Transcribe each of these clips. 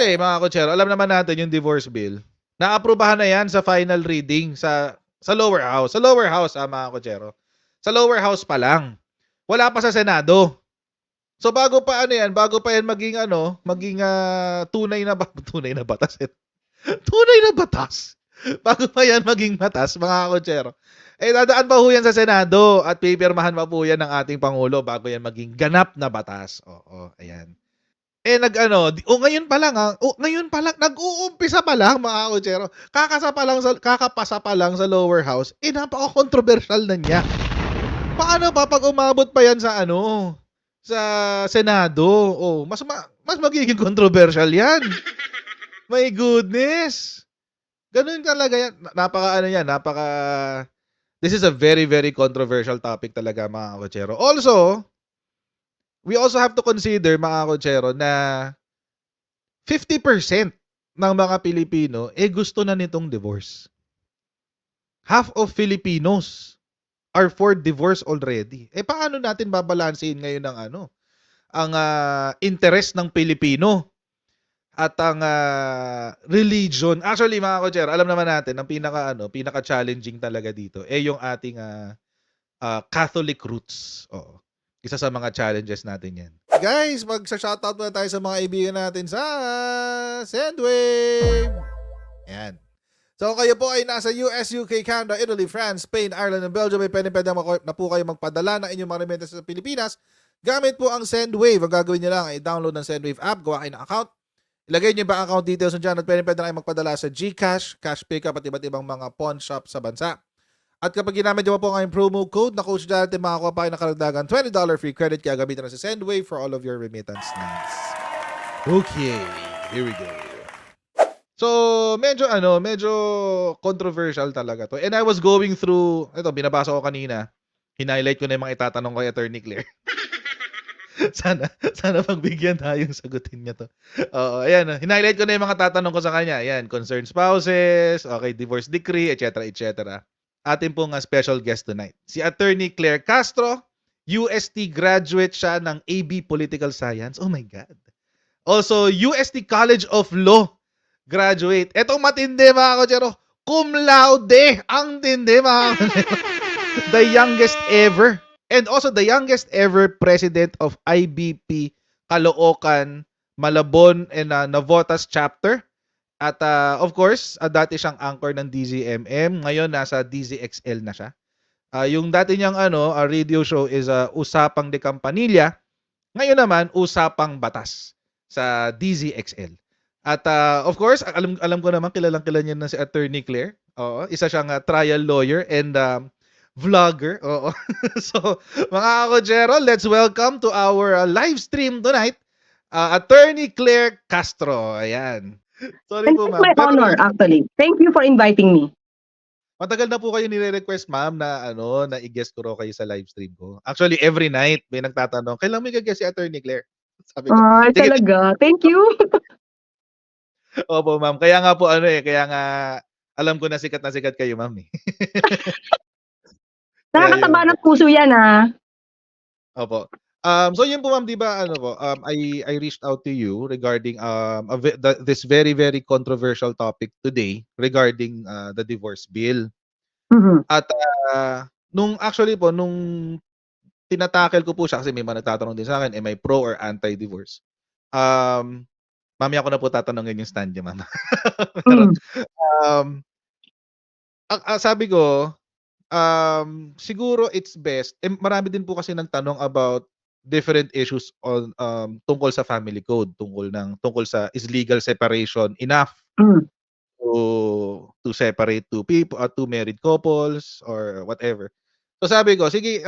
Kasi mga kotsero, alam naman natin yung divorce bill, naaprubahan na yan sa final reading sa lower house. Sa lower house, mga kotsero. Sa lower house pa lang. Wala pa sa Senado. So bago pa ano yan, bago pa yan maging tunay na tunay na batas. Tunay na batas. Bago pa yan maging batas, mga kotsero. Dadaan pa ho yan sa Senado at pipirmahan pa po yan ng ating Pangulo bago yan maging ganap na batas. Oo, ayan. Ngayon pa lang ngayon pa lang, nag-uumpisa pa lang mga kotsero. Kakapasa pa lang sa lower house, napaka-controversial na niya. Paano pa pag umabot pa yan sa sa Senado? Mas magiging controversial yan. My goodness. Ganun talaga yan. This is a very, very controversial topic talaga mga kotsero. Also, we also have to consider mga kotsero na 50% ng mga Pilipino gusto na nitong divorce. Half of Filipinos are for divorce already. Paano natin babalansehin ngayon ang interest ng Pilipino at ang religion? Actually mga kotsero, alam naman natin ang pinaka-challenging talaga dito yung ating Catholic roots. Oo. Isa sa mga challenges natin yan. Guys, magsa-shoutout muna tayo sa mga kaibigan natin sa Sendwave. Ayan. So kayo po ay nasa US, UK, Canada, Italy, France, Spain, Ireland, and Belgium. May pwede na po kayo magpadala ng inyong mga remittance sa Pilipinas. Gamit po ang Sendwave. Ang gagawin nyo lang ay download ng Sendwave app, gawa kayo ng account. Ilagay nyo yung bank account details nyo dyan at pwede na kayo magpadala sa GCash, cash pickup at iba't ibang mga pawn shop sa bansa. At kapag ginamit nyo po ang promo code na Coach Jarrett, makakuha pa kayo ng karagdagan $20 free credit, kaya gamitin na sa Sendwave for all of your remittance needs. Okay, here we go. So, medyo controversial talaga to. And I was going through, binabasa ko kanina, hinighlight ko na yung mga itatanong kay Attorney Claire. sana pagbigyan tayong sagutin niya to. Ayan, hinighlight ko na yung mga tatanong ko sa kanya. Ayan, concerned spouses, okay, divorce decree, etc. Atin pong special guest tonight, si Attorney Claire Castro. UST graduate siya ng AB Political Science. Oh my God. Also, UST College of Law graduate. Etong matindi mga kotsero, cum laude. Ang tindi mga kotsero. The youngest ever. And also the youngest ever president of IBP Caloocan, Malabon, and Navotas chapter. At of course, dati siyang anchor ng DZMM. Ngayon nasa DZXL na siya. Yung dati niyang radio show is Usapang de Campanilla. Ngayon naman, Usapang Batas sa DZXL. At of course, alam ko naman kilalang-kilala niya na si Attorney Claire. Oo, isa siyang trial lawyer and vlogger. Oo. So, mga kotsero, let's welcome to our live stream tonight, Attorney Claire Castro. Ayan. Sorry And po, it's ma'am. my honor, actually. Thank you for inviting me. Matagal na po kayo nire-request, ma'am, na na i-guest ko raw kayo sa live stream ko. Actually, every night may nagtatanong, kailan mo i-guest si Attorney Claire? Sabi ko, sige. Talaga. Thank you. Opo, ma'am. Kaya nga po kaya nga alam ko na sikat kayo, ma'am. Nakakataba ng puso yan, ha? Opo. So yun po, ma'am, 'di ba I reached out to you regarding this very, very controversial topic today regarding the divorce bill. Mhm. At nung tinatackle ko po siya kasi may mga nagtatanong din sa akin, am I pro or anti-divorce? Mamaya ko na po tatanungin yung stand niya, ma'am. Pero sabi ko, siguro it's best. Marami din po kasi nagtanong about different issues on tungkol sa family code, tungkol sa is legal separation enough to separate two married couples or whatever. So sabi ko, sige,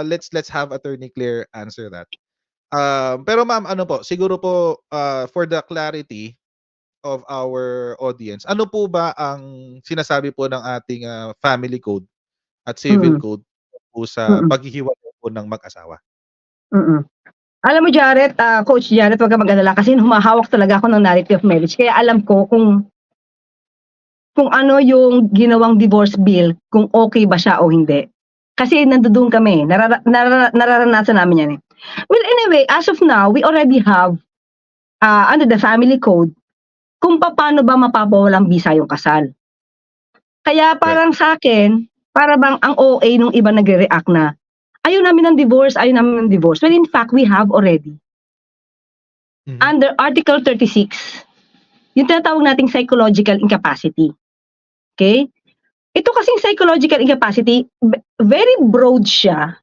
let's have Attorney Claire answer that. Pero ma'am, siguro po for the clarity of our audience, ano po ba ang sinasabi po ng ating family code at civil code po sa paghihiwalay po ng mag-asawa? Alam mo, Jarrett, Coach Jarrett, wag ka mag-alala kasi humahawak talaga ako ng narrative of marriage. Kaya alam ko kung ano yung ginawang divorce bill, kung okay ba siya o hindi. Kasi nandoon kami, nararanasan namin yan. Well, anyway, as of now, we already have under the family code, kung paano ba mapapawalang bisa yung kasal. Kaya Right. parang sa'kin, para bang ang OA nung iba nagre-react na, ayaw namin ng divorce, ayaw namin ng divorce. When in fact, we have already. Mhm. Under Article 36, yung tinatawag nating psychological incapacity. Okay? Ito kasing psychological incapacity, very broad siya.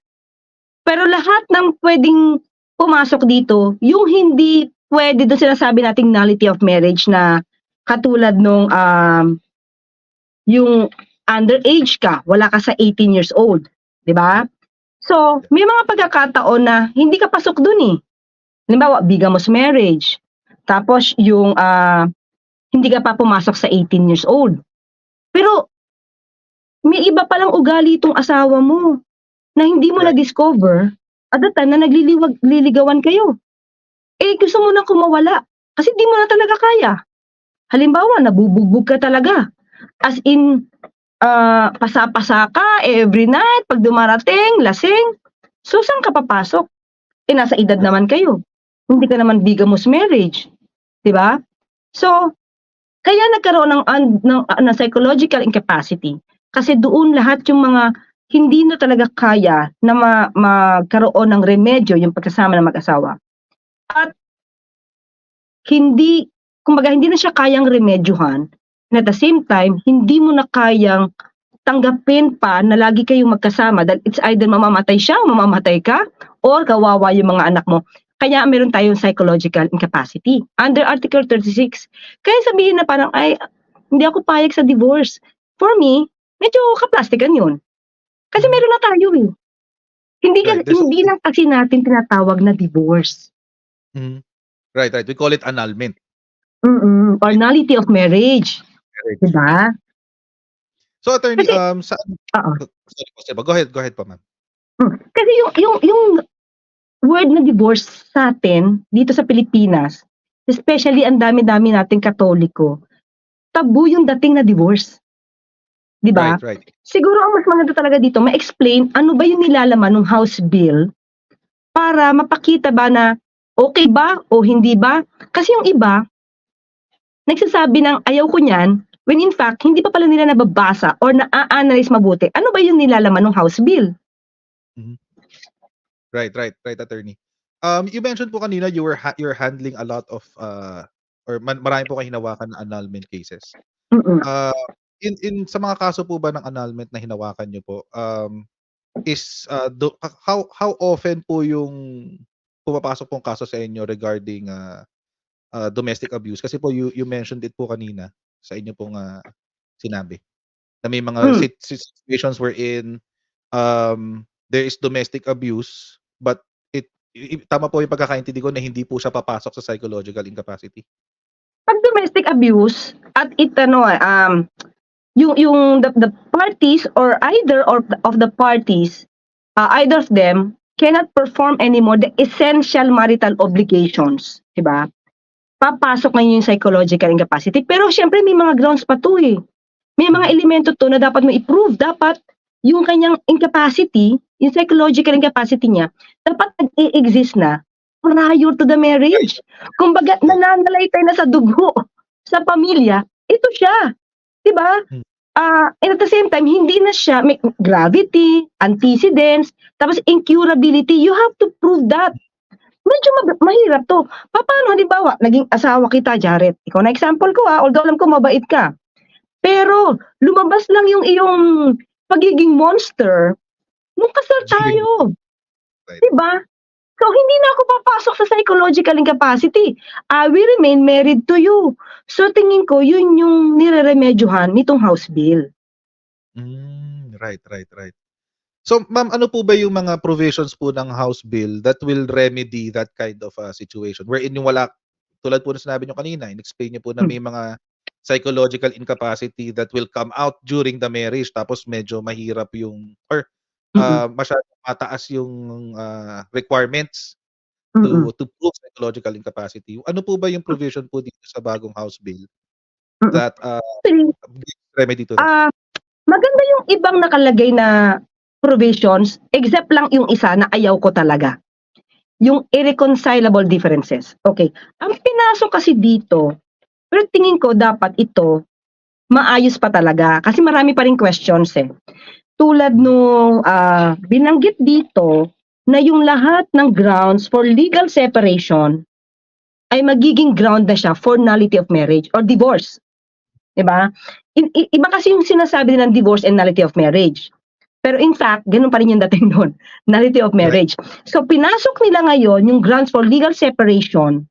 Pero lahat ng pwedeng pumasok dito, yung hindi pwede doon sinasabi nating nullity of marriage na katulad nung yung underage ka, wala ka sa 18 years old, 'di ba? So, may mga pagkakataon na hindi ka pasok dun eh. Halimbawa, bigamous marriage. Tapos yung hindi ka pa pumasok sa 18 years old. Pero may iba palang ugali itong asawa mo na hindi mo Right. na-discover at the time na liligawan kayo. Eh, gusto mo nang kumawala kasi di mo na talaga kaya. Halimbawa, nabubugbog ka talaga. As in, pasa-pasa ka every night, pag dumarating, lasing. So, saan ka papasok? Eh, nasa edad Right. naman kayo. Hindi ka naman bigamous marriage. 'Di ba? So, kaya nagkaroon ng psychological incapacity kasi doon lahat yung mga hindi na talaga kaya na magkaroon ng remedyo yung pagkasama ng mag-asawa. At hindi kumbaga hindi na siya kayang remedyohan and at the same time hindi mo na kayang tanggapin pa na lagi kayong magkasama dahil it's either mamamatay siya o mamamatay ka or kawawa yung mga anak mo. Kaya meron tayong psychological incapacity under Article 36. Kaya sabihin na parang, ay, hindi ako payag sa divorce. For me, medyo kaplastikan yun. Kasi Mhm. meron na tayo eh. Right. There's Hindi lang kasi natin tinatawag na divorce. Mhm. Right, right. We call it annulment. Or nullity of marriage. Marriage. Diba? So, attorney, Kasi, saan oo. sorry po, sige po. Go ahead po, ma'am. Kasi yung word na divorce sa atin dito sa Pilipinas, especially ang dami-dami nating Katoliko, tabu yung dating na divorce, 'di ba? Right, right. Siguro ang mas maganda talaga dito ma-explain ano ba yung nilalaman ng House Bill para mapakita ba na okay ba o hindi ba? Kasi yung iba nagsasabi ng ayaw ko niyan, when in fact hindi pa pala nila nababasa or naa-analyze mabuti ano ba yung nilalaman ng House Bill. Mhm. Right, right, right, attorney. You mentioned po kanina you're handling a lot of, or marami po kayong hinawakan na annulment cases. Mm. Ah, in sa mga kaso po ba ng annulment na hinawakan niyo po, is, how often po yung pumapasok pong kaso sa inyo regarding, domestic abuse? Kasi po you mentioned it po kanina sa inyo pong, sinabi na may mga Hmm. situations wherein, there is domestic abuse but tama po yung pagkakaintindi ko na hindi po siya papasok sa psychological incapacity? 'Pag domestic abuse at yung the parties or either of the parties, either of them cannot perform anymore the essential marital obligations, 'di ba? Papasok ngayon yung psychological incapacity. Pero siyempre may mga grounds pa 'to, eh. May mga Mhm. elemento 'to na dapat mo i-prove. Dapat yung kanyang incapacity, yung psychological incapacity niya, dapat nag-e-exist na prior to the Right, marriage. Kumbaga right. nananalaytay na sa dugo, sa pamilya, ito siya, 'di ba? Hmm, And at the same time, hindi na siya may gravity, antecedents, tapos incurability. You have to prove that. Medyo mahirap 'to. Papaano halimbawa, naging asawa kita, Jared, ikaw na example ko, although alam ko mabait ka. Pero lumabas lang yung iyong pagiging monster nung kasal during the tayo, right. 'di ba? So hindi na ako papasok sa psychological incapacity. I will remain married to you. So tingin ko yun yung nireremedyohan nitong House Bill. Right, right, right. So, ma'am, ano po ba yung mga provisions po ng House Bill that will remedy that kind of, situation wherein yung wala tulad po ng sinabi niyo kanina, in-explain niyo po na Hmm. may mga psychological incapacity that will come out during the marriage tapos medyo mahirap yung or, Mm. masyadong mataas yung, requirements Mm. to prove psychological incapacity. Ano po ba yung provision po dito sa bagong House Bill Mm. that, Actually, gives remedy to that? maganda yung ibang nakalagay na provisions except lang yung isa na ayaw ko talaga. yung irreconcilable differences. Okay. Ang pinasok kasi dito, pero tingin ko dapat ito maayos pa talaga kasi marami pa ring questions eh. Tulad nung binanggit dito na yung lahat ng grounds for legal separation ay magiging ground na siya for nullity of marriage or divorce. Diba? Iba kasi yung sinasabi ng divorce and nullity of marriage. Pero in fact, ganun pa rin yung dating doon. Nullity of marriage. So, pinasok nila ngayon yung grounds for legal separation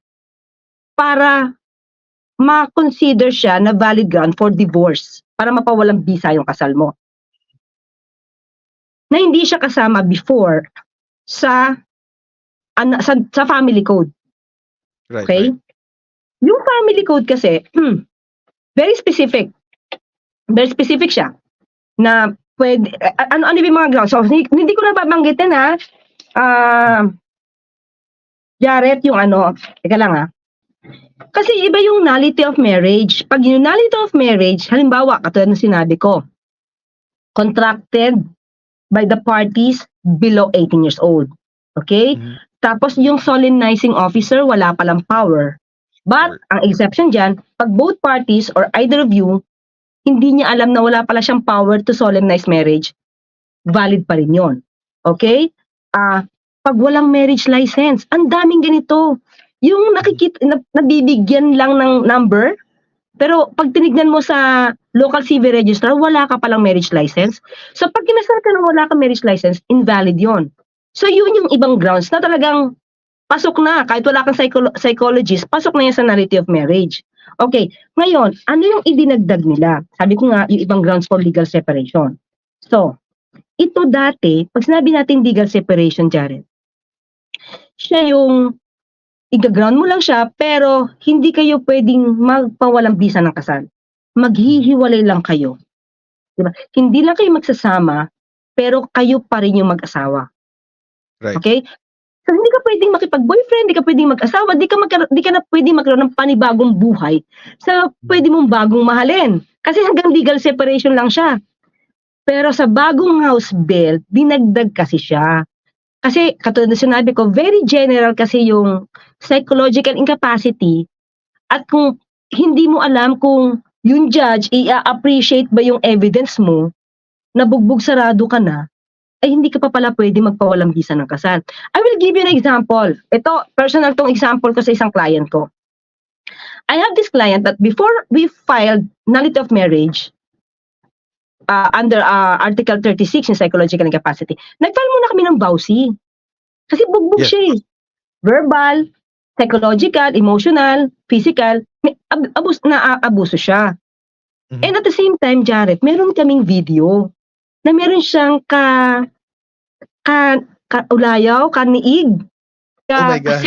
para ma-consider siya na valid ground for divorce. Para mapawalang bisa yung kasal mo. Na hindi siya kasama before sa family code. Right, Okay? right. Yung family code kasi, very specific. Very specific siya. Na pwede, ano yung mga grounds? So, hindi ko na babanggitin ha. Jared, yung teka lang Kasi iba yung nullity of marriage. Pag yung nullity of marriage, halimbawa, katulad ng sinabi ko, contracted by the parties below 18 years old. Okay? Tapos yung solemnizing officer, wala palang power. But, ang exception dyan, pag both parties or either of you, hindi niya alam na wala pala siyang power to solemnize marriage, valid pa rin yun. Okay? Pag walang marriage license, ang daming ganito. Yung nabibigyan lang ng number, pero pag tinignan mo sa local civil registrar, wala ka palang marriage license. So pag kinasal ka na wala ka marriage license, invalid yon. So yun yung ibang grounds na talagang pasok na. Kahit wala kang psychologist, pasok na yan sa nullity of marriage. Okay, ngayon, ano yung idinagdag nila? Sabi ko nga, yung ibang grounds for legal separation. So, ito dati, pag sinabi natin legal separation, Jared, siya yung i-ground mo lang siya, pero hindi kayo pwedeng magpawalang bisa ng kasal. Maghihiwalay lang kayo. Diba? Hindi lang kayo magsasama, pero kayo pa rin yung mag-asawa. Right. Okay? So, hindi ka pwedeng makipag-boyfriend, hindi ka pwedeng mag-asawa, di ka na pwedeng magkaroon ng panibagong buhay sa pwede mong bagong mahalin. Kasi hanggang legal separation lang siya. Pero sa bagong house bill, dinagdag kasi siya. Kasi katulad na sinabi ko, very general kasi yung psychological incapacity at kung hindi mo alam kung yung judge i-appreciate ba yung evidence mo, na bugbog sarado ka na, ay hindi ka pa pala pwede magpawalang bisa ng kasal. I will give you an example. Ito, personal tong example ko sa isang client ko. I have this client that before we filed nullity of marriage, under Article 36 yung psychological incapacity, nag-file muna kami ng BAUSI. Kasi bugbog siya eh. Verbal, psychological, emotional, physical, abuso siya. And at the same time, Jared, meron kaming video na meron siyang kaulayaw, kaniig. Oh my God.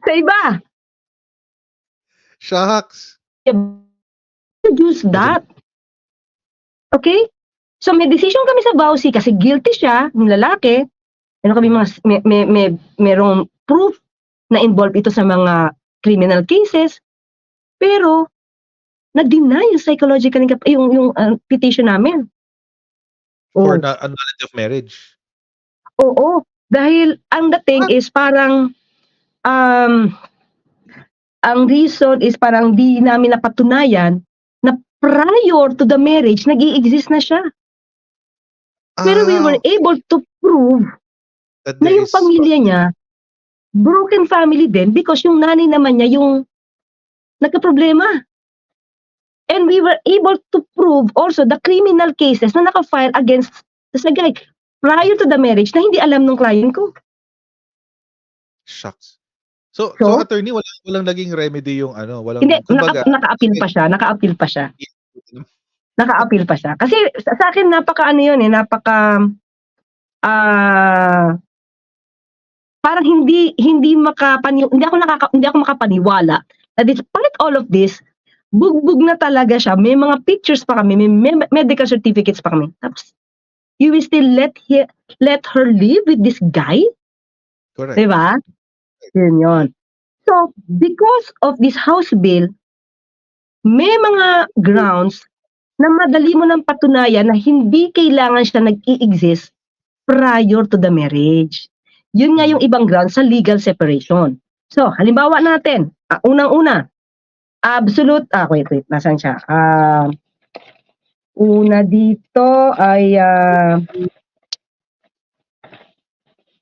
Sa iba. Shucks. Use that. Okay? So may decision kami sa BAUSI kasi guilty siya, yung lalaki. Meron kami merong proof na involved ito sa mga criminal cases. Pero na-deny yung psychological yung petition namin. For nullity of marriage. Oo, dahil ang dating is parang ang reason is parang di namin napatunayan na prior to the marriage nag-i-exist na siya. Pero we were able to prove na yung pamilya niya broken family din because yung nanay naman niya yung nagka-problema. And we were able to prove also the criminal cases na naka-file against the guy prior to the marriage na hindi alam ng client ko. Shucks. So attorney, walang naging remedy yung walang hindi, kumbaga naka-appeal pa siya. Naka-appeal pa siya. Kasi sa akin napaka parang hindi ako makapaniwala na despite all of this, bugbog na talaga siya. May mga pictures pa kami, may medical certificates pa kami. Tapos, you will still let her live with this guy? Correct. Diba? Yun. So, because of this House bill, may mga grounds na madali mo ng patunayan na hindi kailangan siya nag-i-exist prior to the marriage. Yun nga yung ibang ground sa legal separation. So, halimbawa natin, unang-una, absolute, wait, nasaan siya? Una dito ay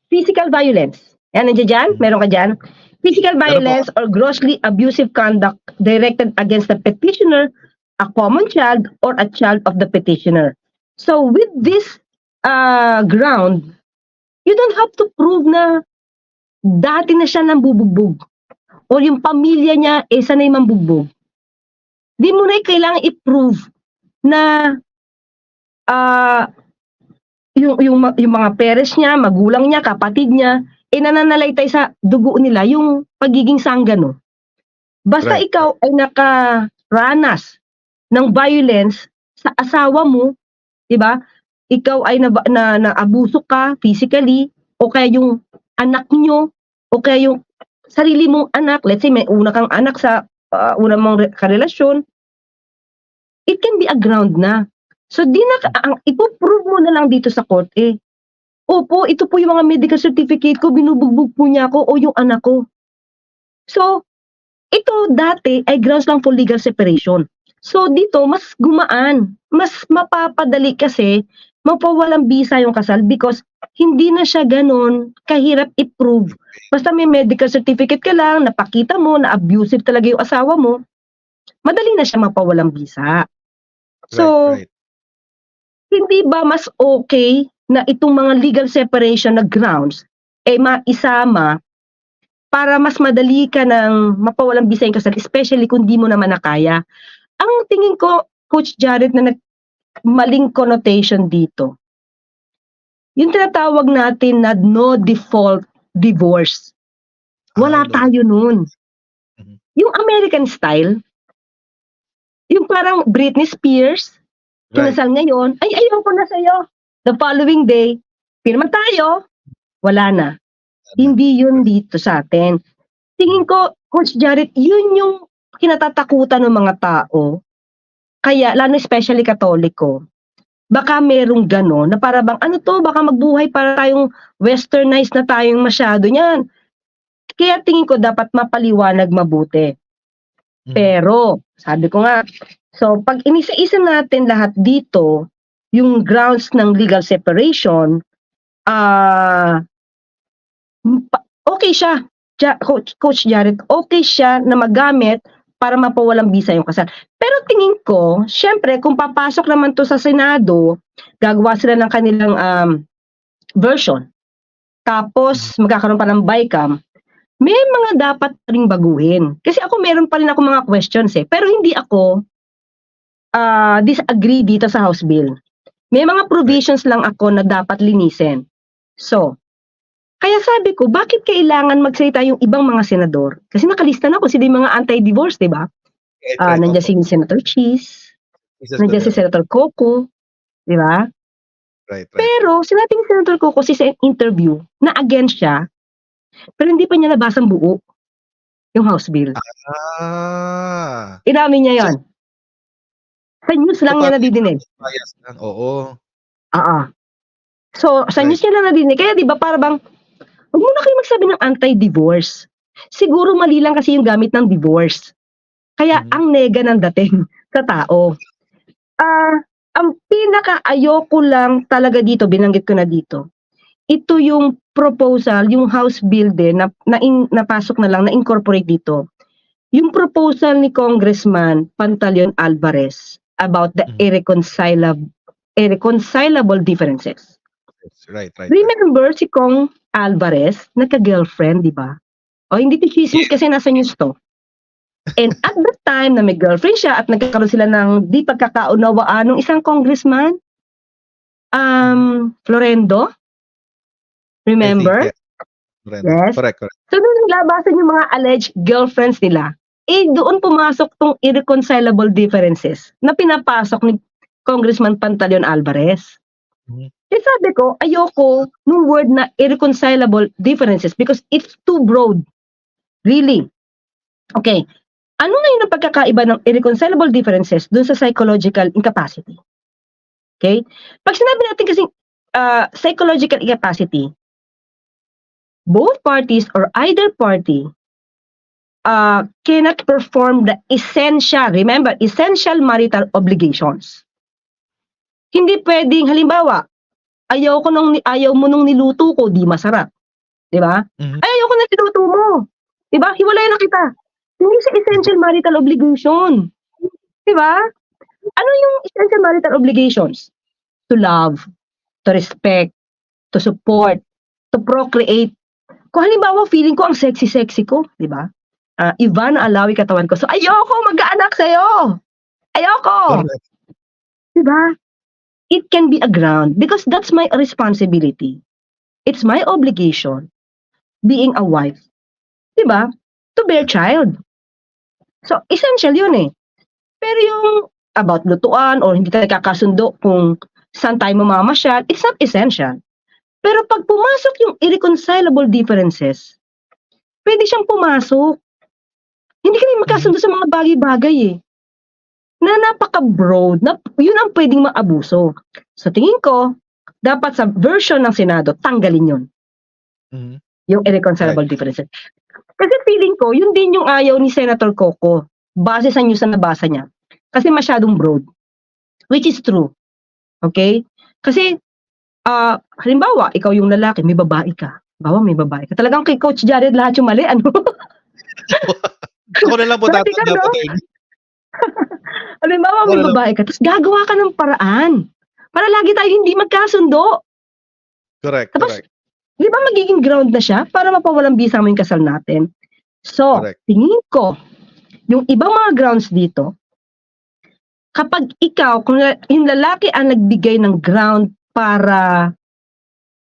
physical violence. Yan, nandiyan dyan? Meron ka dyan? Physical Meron po. violence or grossly abusive conduct directed against the petitioner, a common child, or a child of the petitioner. So, with this ground, you don't have to prove na dati na siya nambubugbog or yung pamilya niya sanay mambugbog. Di mo na kailangan i-prove na yung mga parents niya, magulang niya, kapatid niya, nananalaytay sa dugo nila yung pagiging sanggano. Basta Right. ikaw ay nakaranas ng violence sa asawa mo, 'di ba? Ikaw ay naabuso ka physically o kaya yung anak niyo o kaya yung sarili mong anak, let's say may una kang anak sa una mong karelasyon, it can be a ground na. So ang ipo-prove mo na lang dito sa court opo, ito po yung mga medical certificate ko, binubugbog po niya ako o yung anak ko. So, ito dati ay grounds lang for legal separation. So dito mas gumaan, mas mapapadali kasi mapawalang bisa yung kasal because hindi na siya ganon kahirap i-prove. Basta may medical certificate ka lang, napakita mo na abusive talaga yung asawa mo, madali na siya mapawalang bisa. So, Right. hindi ba mas okay na itong mga legal separation na grounds maisama para mas madali ka ng mapawalang bisa yung kasal, especially kung di mo naman nakaya? Ang tingin ko, Coach Jared, na maling connotation dito, yung tinatawag natin na no default divorce. Wala tayo nun. Mhm. Yung American style, yung parang Britney Spears, Right. kinasal ngayon, ay ayoko na sa'yo. The following day, pirma tayo, wala na. Hindi yun dito sa atin. Tingin ko, Coach Jared, yun yung kinatatakutan ng mga tao. Kaya, lalo especially Katoliko, baka merong gano'n na para bang ano to, baka magbuhay para tayong westernized na tayong masyado niyan. Kaya tingin ko dapat mapaliwanag mabuti. Pero, sabi ko nga, so pag inisa-isa natin lahat dito, yung grounds ng legal separation, okay siya, Coach Jared, okay siya na magamit para mapawalang bisa yung kasal. Pero tingin ko, syempre, kung papasok naman to sa Senado, gagawa sila ng kanilang version. Tapos, magkakaroon pa ng BICAM. May mga dapat ring baguhin. Kasi ako, meron pa rin ako mga questions Pero hindi ako disagree dito sa House Bill. May mga provisions lang ako na dapat linisin. So, kaya sabi ko, bakit kailangan magsalita yung ibang mga senador? Kasi nakalista na ako, sila yung mga anti-divorce, di ba? Nandiyan si Senator Cheese, nandiyan si Senator Coco, di ba? Right. Pero sinabi ni Senator Coco sa interview na against siya, pero hindi pa niya nabasang buo yung House Bill. Inamin niya yon. Sa news lang niya nadidinig. Bias lang, oo. So, sa news niya lang nadidinig. Kaya di ba para bang, huwag muna kayo magsabi ng anti-divorce. Siguro mali lang kasi yung gamit ng divorce. Kaya ang nega ng dating sa tao. Ang pinaka-ayoko lang talaga dito, binanggit ko na dito, ito yung proposal, yung House Bill din na napasok na lang, na-incorporate dito. Yung proposal ni Congressman Pantaleon Alvarez about the irreconcilable differences. Right. Remember si Kong Alvarez, nagka-girlfriend, di ba? O hindi to chismis kasi nasa news to. And at that time na may girlfriend siya at nagkakaroon sila ng di pagkakaunawaan ng isang congressman, Florendo, remember? Yes. Correct. So nung naglabasan yung mga alleged girlfriends nila, doon pumasok tong irreconcilable differences na pinapasok ni Congressman Pantaleon Alvarez. Sabi ko, ayoko nung word na irreconcilable differences because it's too broad. Really. Okay. Ano ngayon ang pagkakaiba ng irreconcilable differences dun sa psychological incapacity? Okay? Pag sinabi natin kasi psychological incapacity, both parties or either party cannot perform the essential, remember, essential marital obligations. Hindi pwedeng, halimbawa, ayaw mo nung niluto ko, di masarap. Di ba? Mhm. Ay, ayoko na niluto mo. Di ba? Hiwalay na kita. Hindi siya essential marital obligation. Di ba? Ano yung essential marital obligations? To love, to respect, to support, to procreate. Kung halimbawa, feeling ko ang sexy-sexy ko, di ba? Ivan, alawi katawan ko. So, ayoko mag-aanak sa'yo. Ayoko. Correct. Di ba? It can be a ground because that's my responsibility. It's my obligation being a wife. Di ba? To bear child. So, essential yun eh. Pero yung about lutuan or hindi tayo kakasundo kung saan tayo mamamasyal, it's not essential. Pero pag pumasok yung irreconcilable differences, pwede siyang pumasok. Hindi kami magkasundo sa mga bagay-bagay eh. Na napaka-broad, na yun ang pwedeng maabuso. So tingin ko, dapat sa version ng Senado, tanggalin yun. Mhm. Yung irreconcilable Right. differences. Kasi feeling ko, yun din yung ayaw ni Senator Coco, base sa news na nabasa niya. Kasi masyadong broad. Which is true. Okay? Kasi, halimbawa, ikaw yung lalaki, may babae ka. Bawa may babae ka. Talagang kay Coach Jared lahat yung mali, ano? Ako na lang po Dati ka, tatanggap, no? attorney. Halimbawa, Ako may na lang. babae ka, tapos gagawa ka ng paraan. Para lagi tayo hindi magkasundo. Correct, Tapos, correct. di ba magiging ground na siya para mapawalang bisa mo yung kasal natin? So, Correct. tingin ko, yung ibang mga grounds dito, kapag ikaw, kung yung lalaki ang nagbigay ng ground para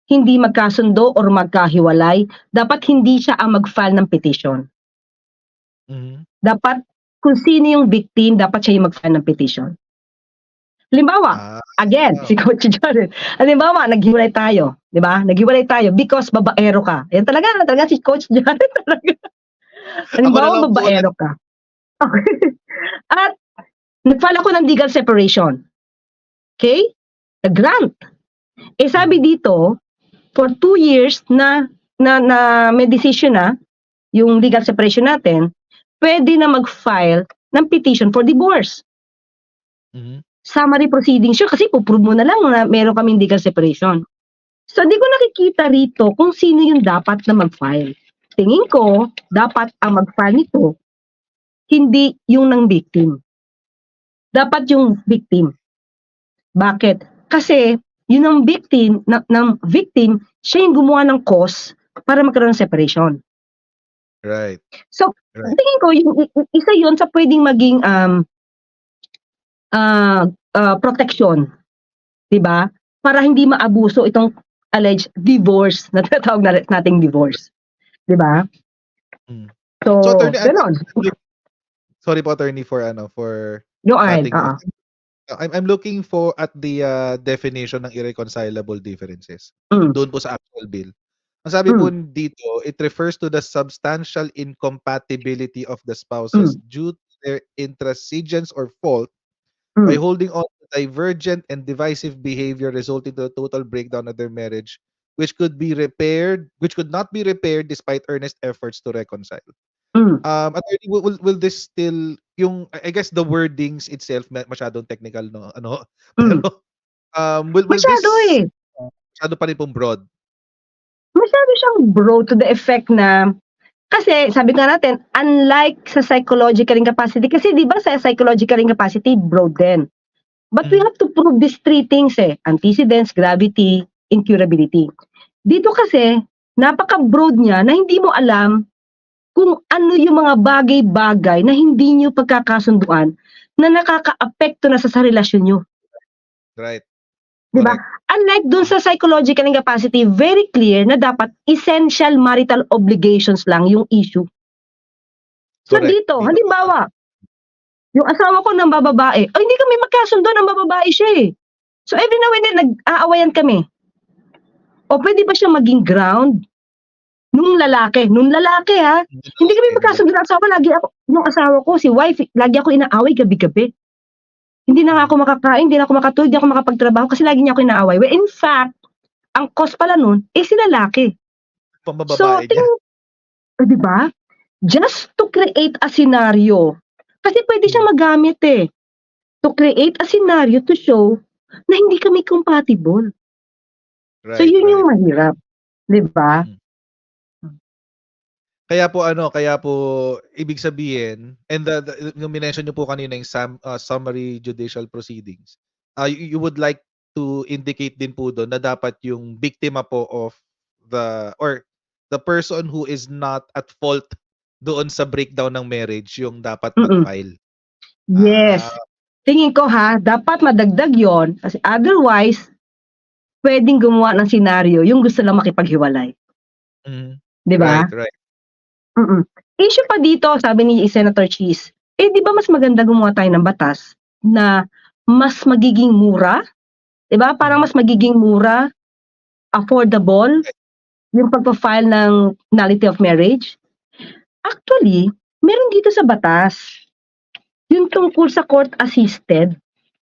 hindi magkasundo or magkahiwalay, dapat hindi siya ang mag-file ng petition. Mhm. Dapat, kung sino yung victim, dapat siya yung mag-file ng petition. Halimbawa, again, si Coach Jared, halimbawa, naghiwalay tayo, di ba? Naghiwalay tayo because babaero ka. Yan talaga si Coach Jared talaga. Ako na Halimbawa, lang po babaero ka. Okay. At, nag-file ako ng legal separation. Okay? Nag-grant. Eh, sabi dito, for 2 years na may decision na, yung legal separation natin, pwede na mag-file ng petition for divorce. Mhm. Summary proceedings yun kasi puprove mo na lang na meron kaming legal separation. So, di ko nakikita rito kung sino yung dapat na mag-file. Tingin ko, dapat ang mag-file nito, hindi yung ng victim. Dapat yung victim. Bakit? Kasi, yun ang victim, ng victim, siya yung gumawa ng cause para magkaroon ng separation. Right. So, Right. tingin ko, yung isa yun sa pwedeng maging protection. Diba? Para hindi maabuso itong alleged divorce na tinatawag nating divorce. Diba? Mm. So, So, attorney, ganon. sorry po, attorney, for Yung akin, cutting you off. I'm looking for at the definition ng irreconcilable differences. Doon po sa actual bill. Ang sabi po dito, it refers to the substantial incompatibility of the spouses due to their intransigence or fault by holding on to divergent and divisive behavior resulting to a total breakdown of their marriage, which could not be repaired despite earnest efforts to reconcile. Attorney, will this still yung I guess the wordings itself masyadong technical, no, ano, pero will Masyado this eh. masyado pa rin pong broad? Masyado siyang broad to the effect na, kasi sabi nga natin, unlike sa psychological incapacity, kasi di ba sa psychological incapacity, broad din. But we have to prove these 3 things eh, antecedents, gravity, incurability. Dito kasi, napaka-broad niya na hindi mo alam kung ano yung mga bagay-bagay na hindi niyo pagkakasunduan na nakakaapekto na sa relasyon niyo. Right. Di ba? Correct. Unlike dun sa psychological incapacity, very clear na dapat essential marital obligations lang yung issue. So Correct. dito, halimbawa, yung asawa ko ng bababae, hindi kami magkasundo, ng bababae siya eh. So every now and then, nag-aawayan kami. O pwede ba siya maging ground nung lalaki ha? Hindi kami magkasundo ng asawa, yung asawa ko, si wife, lagi ako inaaway gabi-gabi. Hindi na nga ako makakain, hindi na ako makatulog, hindi ako makapagtrabaho kasi lagi niya ako inaaway. Well, in fact, ang cause pala nun, si lalaki. So, Pambababae niya. 'di ba? Just to create a scenario. Kasi pwede Hmm, siyang magamit, eh. To create a scenario to show na hindi kami compatible. So, right, yun yung right. mahirap, 'di ba? Hmm. Kaya po ibig sabihin and yung minention niyo po kanina yung summary judicial proceedings, you would like to indicate din po dun na dapat yung biktima po of the person who is not at fault doon sa breakdown ng marriage yung dapat Mm. mag-file. Yes. Ah, Tingin ko dapat madagdag yon kasi otherwise puwedeng gumawa ng senaryo yung gusto lang makipaghiwalay, mhm. 'di ba? Right, right. Mm. Issue pa dito sabi ni Senator Cheese, 'di ba mas maganda gumawa tayo ng batas na mas magiging mura, 'di ba? Parang Mhm. mas magiging mura, affordable Right. yung pagfa-file ng nullity of marriage. Actually, meron dito sa batas, yung tungkol sa court-assisted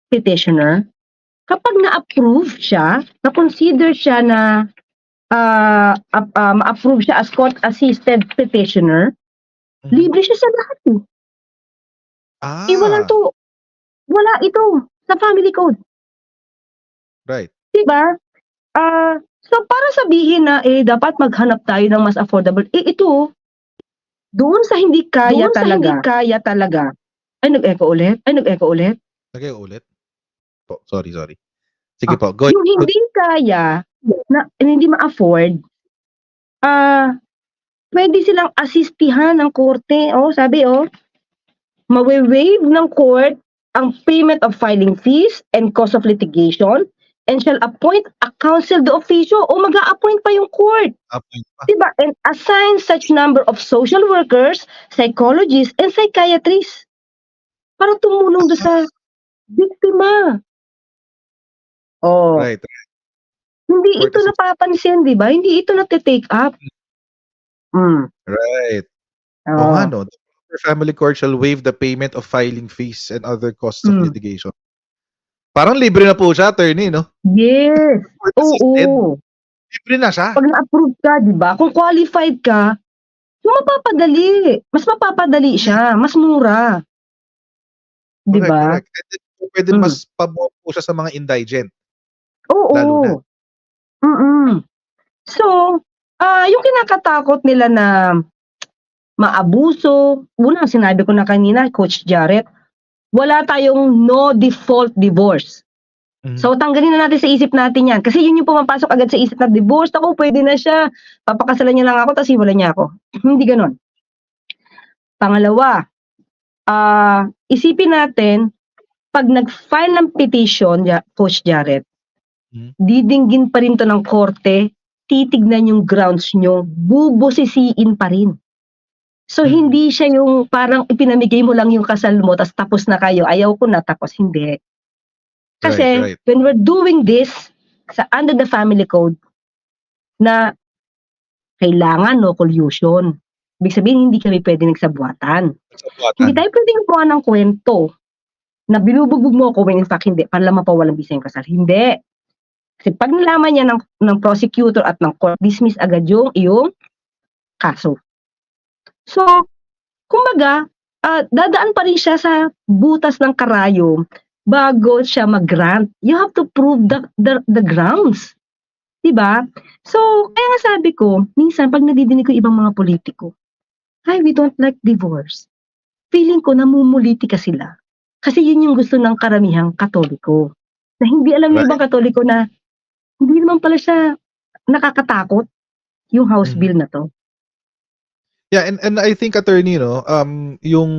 petitioner, kapag na-approve siya, na-consider siya na ma-approve siya as court-assisted petitioner, Mhm. libre siya sa lahat, eh. Ah, Wala ito sa family code, right. 'di ba? So para sabihin na, dapat maghanap tayo ng mas affordable, ito, doon sa hindi kaya talaga ay nag-echo ulit? Lagay ulit po. Sorry, sorry. Sige po, go Yung hindi kaya na hindi ma-afford, ah, puwede silang asistihan ng korte, sabi, mawe-waive ng court ang payment of filing fees and cost of litigation and shall appoint a counsel de officio mag-a-appoint pa yung court, appoint pa. 'di ba? And assign such number of social workers, psychologists, and psychiatrists para tumulong dun sa biktima. Oh, Right, hindi court ito assist napapansin, 'di ba? Hindi ito nate-take up. Hmm, right. Oo nga oo, 'no, the proper family court shall waive the payment of filing fees and other costs of hmm. litigation. Parang libre na po siya attorney 'no? Yes, Court assisted, oo. libre na siya. 'Pag na-approve ka, 'di ba, kung qualified ka, mas mapapadali Hmm, siya, mas mura, 'di correct, ba? correct. And then pupuwede Hmm, mas pabuti po siya sa mga indigent, lalo na. oo, mm. So, yung kinakatakot nila na maabuso, una sinabi ko na kanina, Coach Jarrett, wala tayong no default divorce. Mhm, So, tanggalin na natin sa isip natin 'yan, kasi 'yun yung pumapasok agad sa isip na divorce ako, puwede na siya, papakasalan niya lang ako ta's hiwalayan niya ako. Hindi gano'n. Pangalawa, isipin natin 'pag nag-file ng petition Coach Jarrett, mhm, didinggin pa rin 'to ng korte, titignan yung grounds niyo, bubusisiin pa rin. So, mm. hindi siya yung parang ipinamigay mo lang yung kasal mo ta's tapos na kayo, ayaw ko na tapos hindi. Right, Kasi right. when we're doing this under the family code na kailangan no collusion, ibig sabihin hindi kami puwedeng nagsabuatan. Hindi Sabuatan. tayo puwedeng gumawa ng kuwento na binubugbog mo ako when in fact hindi, para lang mapawalang bisa yung kasal, hindi. Kasi 'pag nalaman niya ng prosecutor at ng court, dismiss agad yung iyong kaso. So, kumbaga, dadaan pa rin siya sa butas ng karayom bago siya mag-grant. You have to prove the grounds, 'di ba? So, kaya nga sabi ko, minsan 'pag nadidinig ko ibang mga politiko, "Ay, we don't like divorce." Feeling ko namumulitika sila. Kasi yun yung gusto ng karamihang Katoliko. Na hindi alam ng Right. ibang Katoliko na hindi naman pala siya nakakatakot yung House Mhm. Bill na 'to. Yeah, and I think attorney 'no, yung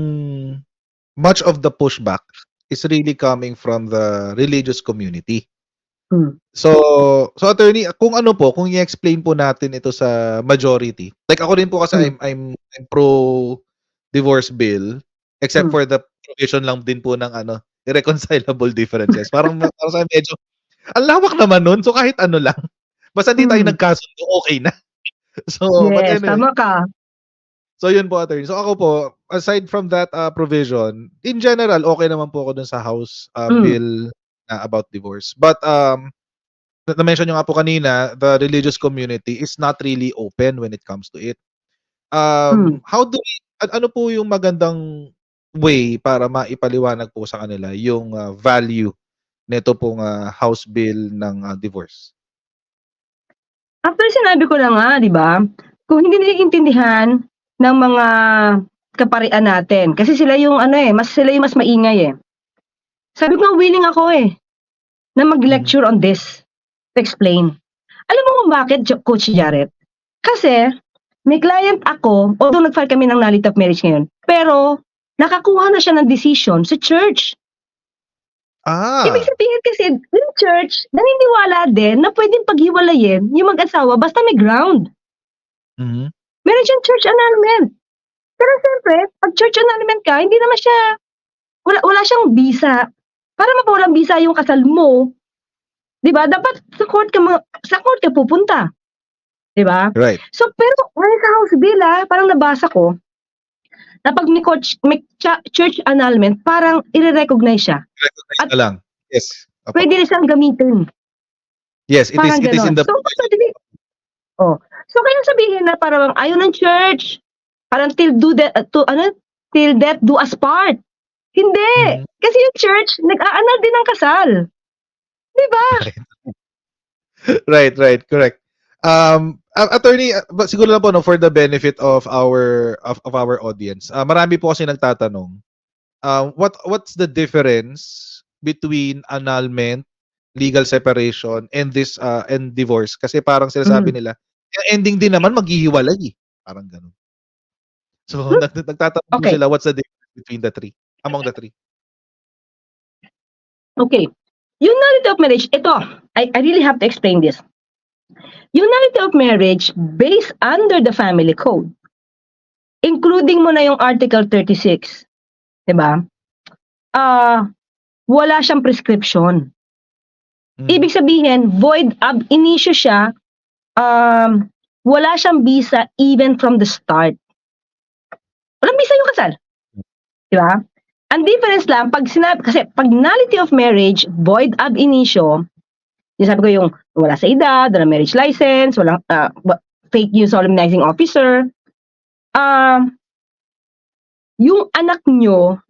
much of the pushback is really coming from the religious community. Hmm, So attorney, kung ano po, kung i-explain po natin ito sa majority, like ako rin po kasi hmm, I'm pro divorce bill, except hmm, for the provision lang din po ng ano, irreconcilable differences. Parang sa'kin medyo ang lawak naman nun, so kahit ano lang, basta hindi tayo hmm. nagkasundo, okey na. So, but Yes, anyway, tama ka. so yun po attorney. So ako po, aside from that, provision, in general okey naman po ako dun sa house, Hmm, bill na about divorce. But, na-mention nyo nga po kanina, the religious community is not really open when it comes to it. How do we ano po yung magandang way para maipaliwanag po sa kanila yung, value nito pong, House Bill ng, divorce? Actually, sinabi ko na nga, 'di ba? Kung hindi naiintindihan ng mga kaparian natin, kasi sila yung ano, sila yung mas maingay, eh. Sabi ko nga willing ako, na mag-lecture on this, to explain. Alam mo kung bakit, Coach Jared? Kasi may client ako, although nag-file kami ng nullity of marriage ngayon, pero nakakuha na siya ng decision sa church. Ibig Ah, sabihin kasi, yung church, naniniwala din na pwedeng paghiwalayin yung mag-asawa basta may ground. mhm, Meron siyang church annulment. Pero siyempre, pag church annulment ka, hindi naman siya, wala siyang visa. Para mapawalang visa yung kasal mo, 'di ba? Dapat sa court ka pupunta, 'di ba? right. So pero ngayon sa House Bill, parang nabasa ko na pag may church annulment, parang ire-recognize siya Recognize at na lang. Yes, opo. pwede rin siyang gamitin, Yes, parang it is in gano'n. the So sabihin, so kaya sabihin na parang ayaw ng church, parang till death do us part. Hindi, mhm, kasi yung church nag-a-annul din ng kasal, 'di ba? right, right, correct. Attorney, siguro lang po 'no, for the benefit of our audience, marami po kasi nagtatanong, what's the difference between annulment, legal separation, and this, and divorce? Kasi parang sinasabi Mhm. nila, yung ending din naman maghihiwalay, parang gano'n. So, Hmm, nagtatanong po okey, sila, what's the difference between the 3, among the 3? okey. Yung nullity of marriage, ito, I really have to explain this. Yung nullity of marriage based under the family code, including mo na yung Article 36, 'di ba? Ah, wala siyang prescription. Mhm, Ibig sabihin, void ab initio siya, um, wala siyang bisa even from the start. Walang bisa yung kasal, 'di ba? Ang difference lang kasi pag nullity of marriage, void ab initio, yung sabi ko yung wala sa edad, walang marriage license, walang fake news solemnizing officer, um, yung anak nyo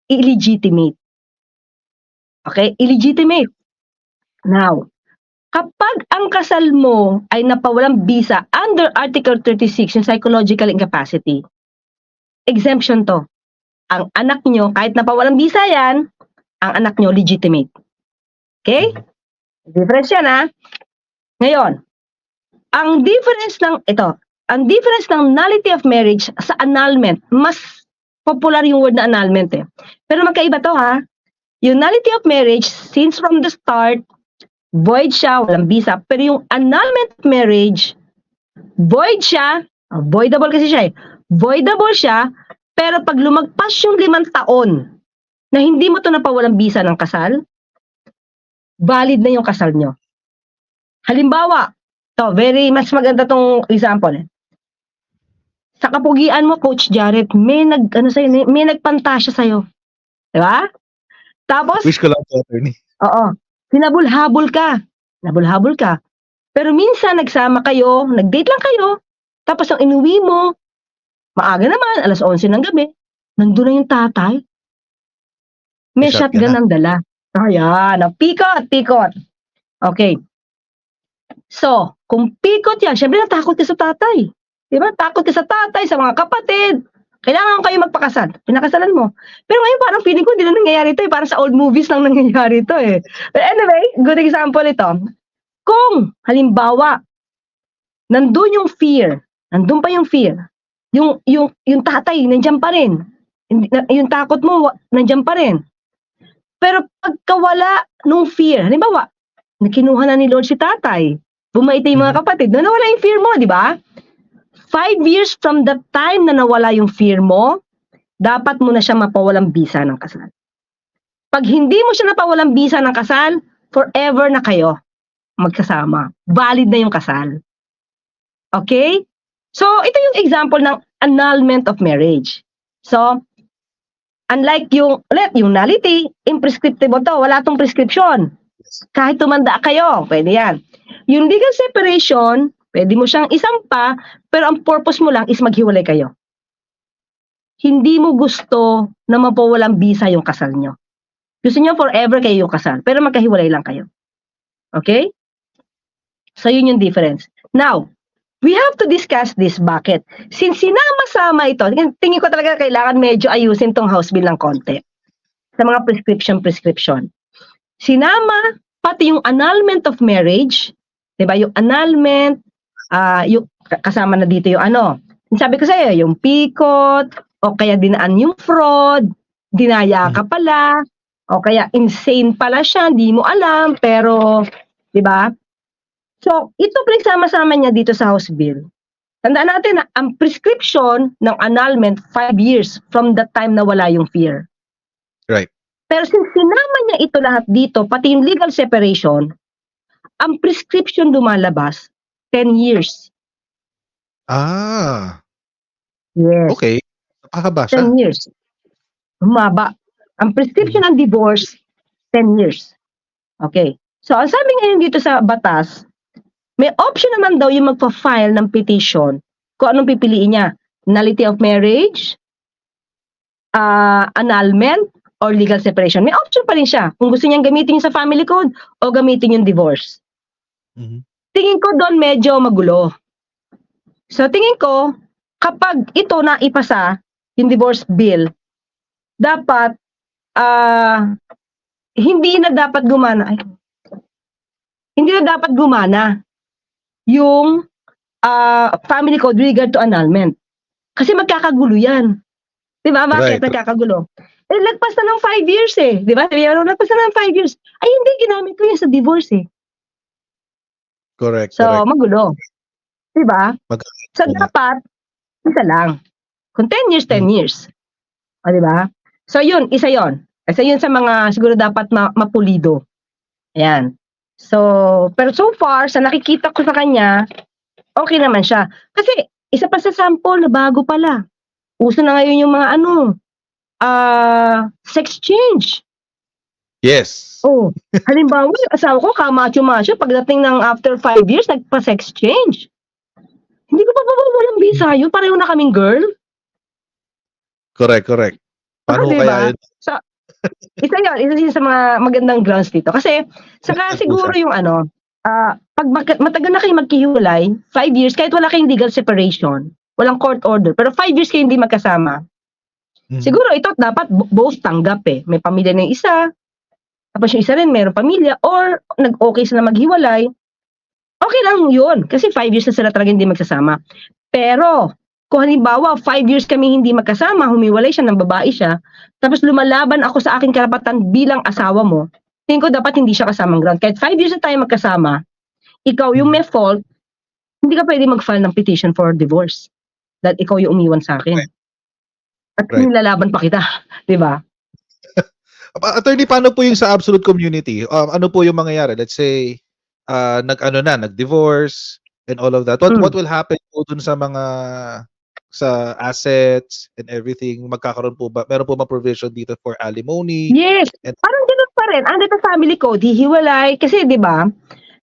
illegitimate. Okay? Illegitimate. Now, kapag ang kasal mo ay napawalang bisa under Article 36, yung psychological incapacity, exemption to. Ang anak nyo, kahit napawalang bisa yan, ang anak nyo legitimate. Okay? mhm, Difference yan, Ngayon, ang difference ng nullity of marriage sa annulment, mas popular yung word na annulment, Pero magkaiba to, Yung nullity of marriage, since from the start, void siya, walang bisa. Pero yung annulment of marriage, void siya, voidable kasi siya, voidable siya, pero pag lumagpas yung 5 taon na hindi mo to napawalang bisa ng kasal, valid na yung kasal nyo. Halimbawa, mas maganda tong example. Sa kapugian mo, Coach Jared, may nagpantasya sa'yo. Di ba? Tapos, wish ko lang po, attorney. oo, hinabol-habol ka. Hinabol-habol ka. Pero minsan, nagsama kayo, nag-date lang kayo, tapos ang inuwi mo, maaga naman, 11:00 ng gabi, nandun na yung tatay, May may shotgun shotgun na. ang dala. Ayan, pikot, pikot. Okay. So, kung pikot yan, syempre natakot ka sa tatay. Diba? Takot ka sa tatay, sa mga kapatid. Kailangan kayo magpakasal. Pinakasalan mo. Pero ngayon parang feeling ko hindi na nangyayari ito. Parang sa old movies lang nangyayari ito. But anyway, good example ito. Kung, halimbawa, nandun yung fear, nandun pa yung fear, yung tatay, nandiyan pa rin. Yung takot mo, nandiyan pa rin. Pero pagkawala nung fear, halimbawa, nakinuha na ni Lord si tatay, bumait yung mga Mhm, kapatid, nawala yung fear mo, di ba? 5 years from the time na nawala yung fear mo, dapat mo na siya mapawalang bisa ng kasal. Pag hindi mo siya napawalang bisa ng kasal, forever na kayo magkasama. Valid na yung kasal. Okay? So, ito yung example ng annulment of marriage. So, unlike yung nullity, imprescriptible to, wala tong prescription. Yes. Kahit tumanda kayo, pwede yan. Yung legal separation, pwede mo siyang isampa, pero ang purpose mo lang is maghiwalay kayo. Hindi mo gusto na mapawalang bisa yung kasal nyo. Gusto nyo forever kayo yung kasal, pero magkahiwalay lang kayo. Okay? So, yun yung difference. Now, we have to discuss this. Bakit? Since sinama-sama ito, tingin ko talaga kailangan medyo ayusin tong House Bill ng konti. Sa mga prescription. Sinama, pati yung annulment of marriage, diba? Yung annulment, yung kasama na dito yung ano. Sabi ko sa'yo, yung pikot, o kaya dinaan yung fraud, dinaya ka pala, o kaya insane pala siya, hindi mo alam, pero, diba? So, ito pinagsama-sama niya dito sa House Bill. Tandaan natin na ang prescription ng annulment, 5 years from the time na wala yung fear. Right. Pero since sinama niya ito lahat dito, pati yung legal separation, ang prescription lumalabas, 10 years. Yes. Okay. Napakahaba siya. 10 years. Humaba. Ang prescription ng divorce, 10 years. Okay. So, ang sabi ngayon dito sa batas, may option naman daw yung magpa-file ng petition kung anong pipiliin niya. Nullity of marriage, annulment, or legal separation. May option pa rin siya kung gusto niyang gamitin yung sa family code o gamitin yung divorce. Tingin ko doon medyo magulo. So, tingin ko, kapag ito na ipasa, yung divorce bill, dapat, hindi na dapat gumana yung family code regard to annulment. Kasi magkakagulo yan. Diba? Bakit Right. nagkakagulo? Lagpas na ng 5 years eh. Diba? Lagpas na ng 5 years. Ay, hindi, ginamit ko yan sa divorce eh. Correct. So, magulo. Diba? So, dapat, isa lang. Kung 10 years, 10 years. O, diba? So, yun, isa yun. Isa yun sa mga siguro dapat mapulido. Ayan. So, pero so far, sa nakikita ko sa kanya, okay naman siya. Kasi, isa pa sa sample na bago pala. Uso na ngayon yung mga sex change. Yes. Oh, halimbawa, yung asawa ko, kamacho-macho, pagdating ng after 5 years, nagpa-sex change. Hindi ko pa walang visa yun, pareho na kaming girl. Correct. Paano Diba? kaya yun? So, isa yun sa mga magandang grounds dito. Kasi, saka siguro yung pag matagal na kayo magkihiwalay, 5 years, kahit wala kayong legal separation, walang court order, pero 5 years kayo hindi magkasama, siguro ito dapat both tanggap eh. May pamilya na yung isa, tapos yung isa rin mayroong pamilya, or nag-okay sila maghiwalay, okay lang yun. Kasi 5 years na sila talaga hindi magsasama. Pero, kung halimbawa, 5 years kami hindi magkasama, humiwalay siya ng babae siya, tapos lumalaban ako sa aking karapatan bilang asawa mo, tingin ko dapat hindi siya kasamang ground. Kahit 5 years na tayo magkasama, ikaw yung may fault, hindi ka pwede mag-file ng petition for divorce. Dahil ikaw yung umiwan sa akin. At nilalaban pa kita. Diba? Attorney, paano po yung sa absolute community? Ano po yung mangyayari? Let's say, nag-divorce and all of that. What will happen po dun sa mga sa assets and everything? Magkakaroon po ba, meron po ba provision dito for alimony? Yes. Parang ganun pa rin. Under the family code, hihiwalay. Kasi, di ba,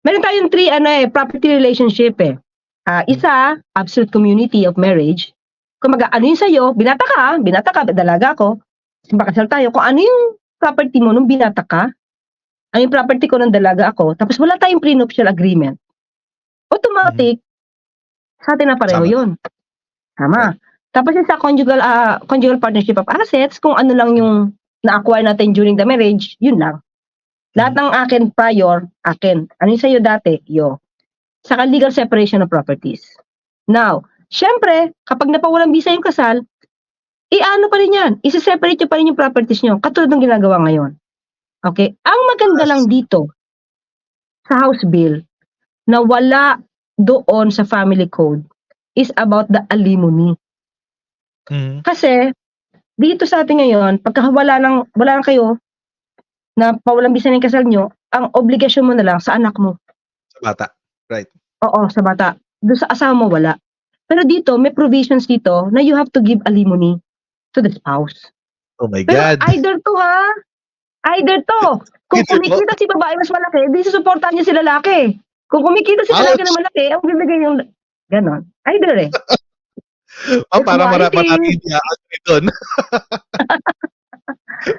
meron tayong 3 property relationship eh. Isa, absolute community of marriage. Kung ano yung sa'yo, binata ka, dalaga ko, bakasal tayo. Kung ano yung property mo nung binata ka, ano yung property ko nung dalaga ako, tapos wala tayong prenuptial agreement, automatic, sa atin na pareho yun. Tama. Tapos yung sa conjugal partnership of assets, kung ano lang yung na-acquire natin during the marriage, yun lang. Lahat ng akin prior, akin. Ano yung sa'yo dati? Yo. Saka legal separation of properties. Now, syempre, kapag napawalang bisa yung kasal, ano pa rin yan? Isa-separate nyo pa rin yung properties nyo, katulad ng ginagawa ngayon. Okay? Ang maganda lang dito, sa House Bill, na wala doon sa family code, is about the alimony. Kasi, dito sa atin ngayon, pagka wala lang kayo, na pawalang bisa ng kasal nyo, ang obligasyon mo na lang sa anak mo. Sa bata. Right. Oo, sa bata. Doon sa asawa mo, wala. Pero dito, may provisions dito na you have to give alimony to the spouse. Oh my Pero God. either Either 'to, kung Either po? kumikita si babae mas malaki, di susuportahan niya si lalaki. Kung kumikita si lalaki ng Ouch! malaki, ang bibigay yung gano'n. Either, eh. Ma'am, parang marami Equality. hindi a-agree dun.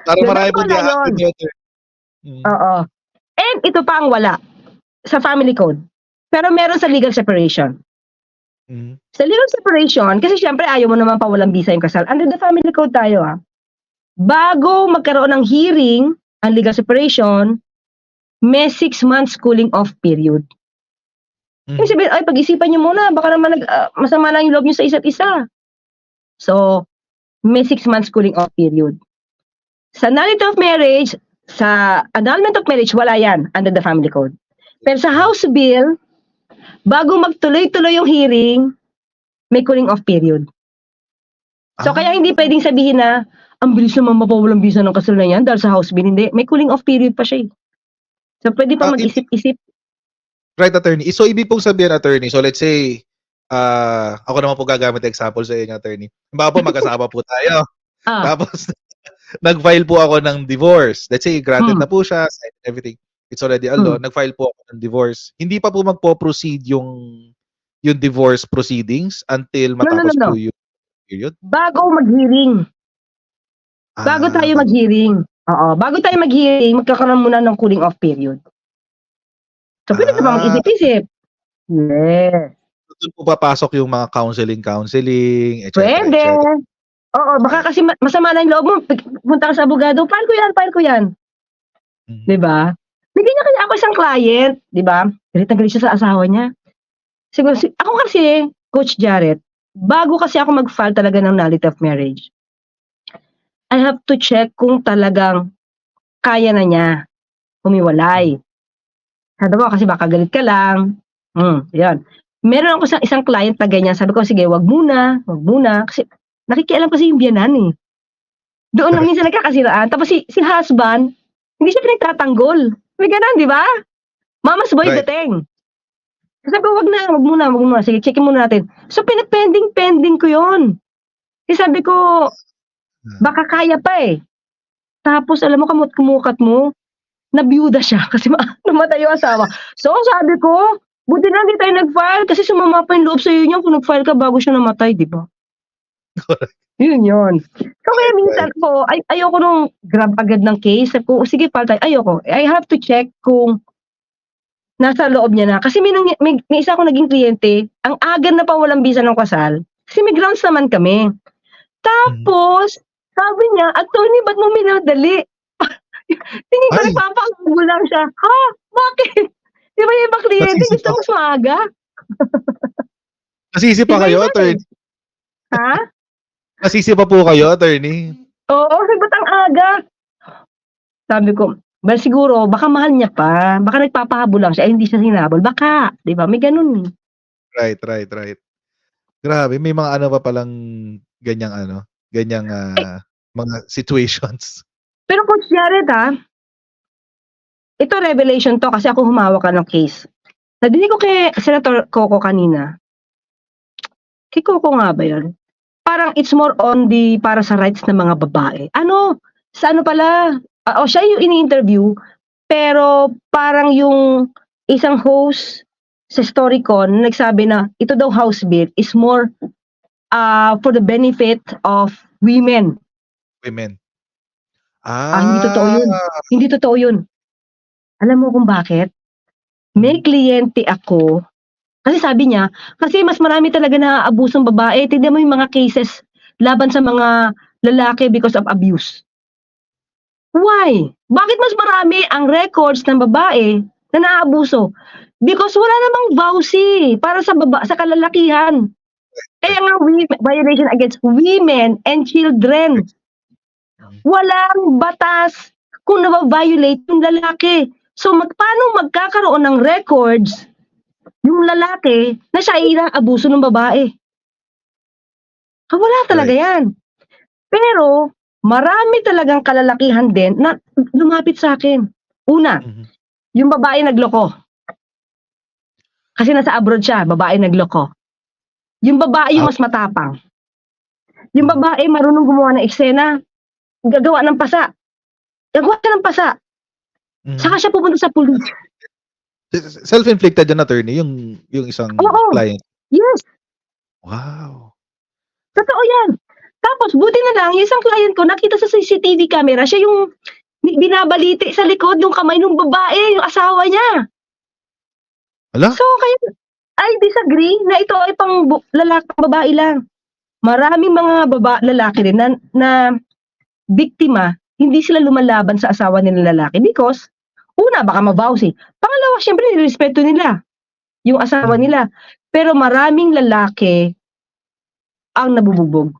Parang 'Di ba marami po hindi wala a-agree 'yun? dito, eh. Mm. Oo. And ito pa ang wala, sa family code, pero meron sa legal separation. Mhm. Sa legal separation, kasi siyempre ayaw mo naman pawalang bisa yung kasal, under the family code tayo, bago magkaroon ng hearing ang legal separation, may 6 months cooling off period. Ibig Mhm. sabihin, ay pag-isipan niyo muna baka naman masama lang yung loob niyo sa isa't isa. So, may 6 months cooling off period. Sa nullity of marriage, sa annulment of marriage, wala yan under the family code. Pero sa House Bill, bago magtuloy-tuloy yung hearing, may cooling off period. So, kaya hindi Ah. pwedeng sabihin na, ang bilis naman mapawalang bisa ng kasal na yan dahil sa House Bill. Hindi, may cooling off period pa siya, eh. So, pwede pang Hindi mag-isip-isip. right, attorney. So, ibig pong sabihin, attorney, so let's say, ako naman po gagamit example sa inyo, attorney. Halimbawa po, mag-asawa po tayo. Ah, Tapos, nag-file po ako ng divorce. Let's say, granted hmm, na po siya, signed and everything. It's already a law. hmm. Nag-file po ako ng divorce. Hindi pa po magpo-proceed yung divorce proceedings until No, no, no, matapos no. po yung period? Bago mag-hearing. Bago tayo Bago. mag-hearing. Oo, bago tayo mag-hearing, magkakaroon muna ng cooling off period. So, pwede ka pa Ah, mag-isip-isip. Yes. Dun po papasok yung mga counseling, et cetera, et Pwede. cetera. Oo, baka Right. kasi masama na yung loob mo, punta ka sa abogado, file ko yan. Mhm. 'Di ba? Bigyan niya kaya ako isang client, 'di ba? Galit na galit siya sa asawa niya. Siguro ako kasi, Coach Jarrett, bago kasi ako mag-file talaga ng nullity of marriage, I have to check kung talagang kaya na niya Mhm. humiwalay. Sabi ko kasi baka galit ka lang. 'Yan. Meron ako isang client na ganyan, sabi ko, "Sige, wag muna." Kasi nakikialam kasi yung biyenan, eh. Doon na minsan nagkakasiraan. Tapos si husband, hindi siya pinagtatanggol. May gano'n, 'di ba? Mama's boy Right. dating. Sabi ko, wag muna. Sige, checkin muna natin." So, pending ko 'yun. Eh, sabi ko, Ah, baka kaya pa, eh. Tapos alam mo kamot-kumukat mo, nabiyuda siya kasi namatay yung asawa. So, sabi ko, buti na hindi tayo nag-file kasi sumama pa yung loob sa'yo niyan kung nag-file ka bago siya namatay, 'di ba? correct. 'Yun. So, kaya Right, minsan right. po ayoko nung grab agad ng case. Sabi ko, "Sige, file tayo." Ayoko. I have to check kung nasa loob niya na. Kasi may isa akong naging kliyente, ang aga na pawalang bisa ng kasal, kasi may grounds naman kami. Mhm. Tapos, sabi niya, "Attorney, ba't mo minadali?" Tingin ko Ay, nagpapakulo lang siya. "Ha? Bakit? 'Di ba yung ibang kliyente nasisi gusto pa mas maaga?" nasisi pa kayo, Iba-iba, eh. attorney? Ha? Nasisi pa po kayo, attorney? Oo, sabi, "Ba't ang aga?" Sabi ko, well siguro baka mahal niya pa, baka nagpapahabol lang siya, eh, hindi siya hinabol, baka, 'di ba, may gano'n, eh. Right, right, right. Grabe, may mga ano pa palang ganyang ano, ganyang, Eh, mga situations. pero Coach Jared, ito revelation 'to kasi ako humawak ng case. Nadinig ko kay Senator Coco kanina, kay Coco nga ba 'yun? Parang it's more on the para sa rights ng mga babae. Ano, sa ano pala, siya yung ini-interview, pero parang yung isang host sa Storycon nagsabi na ito daw House Bill is more, for the benefit of women. Women. Hindi totoo Ah, 'yun, hindi totoo 'yun. Alam mo kung bakit? May mhm, kliyente ako, kasi sabi niya, kasi mas marami talaga naaabusong babae, tignan mo yung mga cases laban sa mga lalaki because of abuse. Why? Bakit mas marami ang records ng babae na naaabuso? Because wala namang vowsy para sa kalalakihan. right. Kaya nga violation against women and children. Mhm. Walang batas kung naba-violate yung lalaki. So paano magkakaroon ng records yung lalaki na siya ay inaabuso ng babae? Wala talaga Right. yan. Pero marami talagang kalalakihan din na lumapit sa'kin. Una, Mhm. yung babae nagloko. Kasi nasa abroad siya, babae nagloko. Yung babae yung Ouch. mas matapang. Yung Mhm. babae marunong gumawa ng eksena, gagawa ng pasa. nagawa siya ng pasa. Mhm. Saka siya pupunta sa pulis. Self-inflicted yun, attorney, yung isang Oo. client? Yes. Wow. Totoo yan. Tapos buti na lang yung isang client ko nakita sa CCTV camera, siya yung binabaliti sa likod yung kamay nung babae, yung asawa niya. Hala? So, kaya I disagree na ito ay pang babae lang. Maraming mga lalaki rin na biktima, hindi sila lumalaban sa asawa nilang lalaki because una, baka mabawsi. Pangalawa, siyempre nirerespeto nila yung asawa Mhm. nila. Pero maraming lalaki ang nabubugbog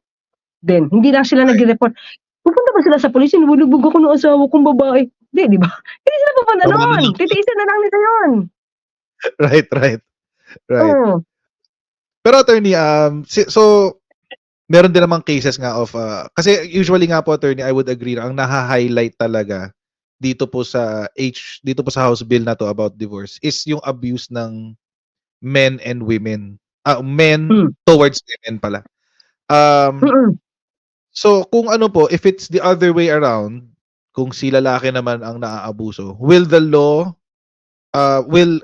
din. Hindi lang sila Right. nagre-report. Pupunta ba sila sa pulis, "Binubugbog ako ng asawa kong babae." Hindi, 'di ba? Hindi sila pupunta Tama nun, naman. titiisin na lang nila yun. Right, right, right. Oo. Pero attorney, so meron din namang cases nga of, kasi usually nga po, attorney, I would agree na ang naha-highlight talaga dito po sa House bill na 'to about divorce is yung abuse ng men and women. Men Hmm, towards women pala. Um, mm. so kung ano po, if it's the other way around, kung si lalaki naman ang naaabuso, will the law, will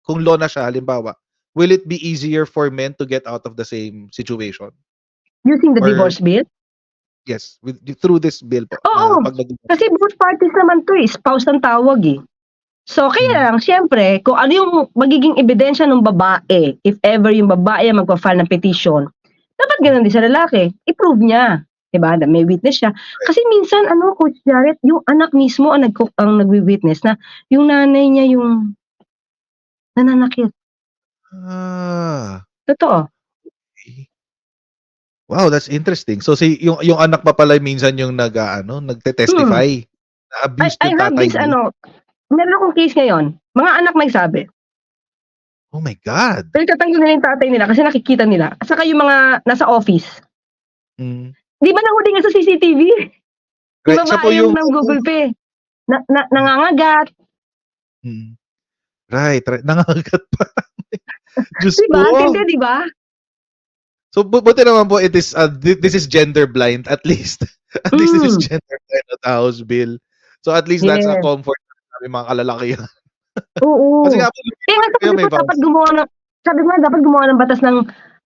kung law na siya halimbawa, will it be easier for men to get out of the same situation? Using the Or divorce bill? yes, through this bill po na Oo, 'pag nag-divorce kasi sila? both parties naman 'to, eh, spouse ang tawag, eh. So, Mhm. kaya lang siyempre kung ano yung magiging ebidensya nung babae, if ever yung babae ang magfa-file ng petition, dapat gano'n din sa lalaki, i-prove niya, 'di ba, na may witness siya. Right. Kasi minsan ano, Coach Jared, yung anak mismo ang nagwi-witness na yung nanay niya yung nananakit. Ah, Totoo. okey. Wow, that's interesting. So yung anak pa pala minsan yung Mm. nagte-testify na abused I yung have tatay this nila? ano, meron akong case ngayon, mga anak nagsabi. Oh my God! Pinagtatanggol nila yung tatay nila kasi nakikita nila at saka yung mga nasa office. Hmm, 'Di ba nahuli nga sa CCTV? Yung right, siya po babae yung yung ano, nang-gugulpi, right, nangangagat, mm. Right, right, nangangagat pa. Diyos 'di ba? Ang tindi, ko! 'di ba? So buti naman po it is, this is gender blind at least. At least this is Hmm, gender blind na House bill. So at least that's a yes, comfort sa aming mga kalalakihan. Kasi oo. nga po Kaya nga before kayo sabi ko may voucher. sabi ko nga dapat gumawa ng batas ng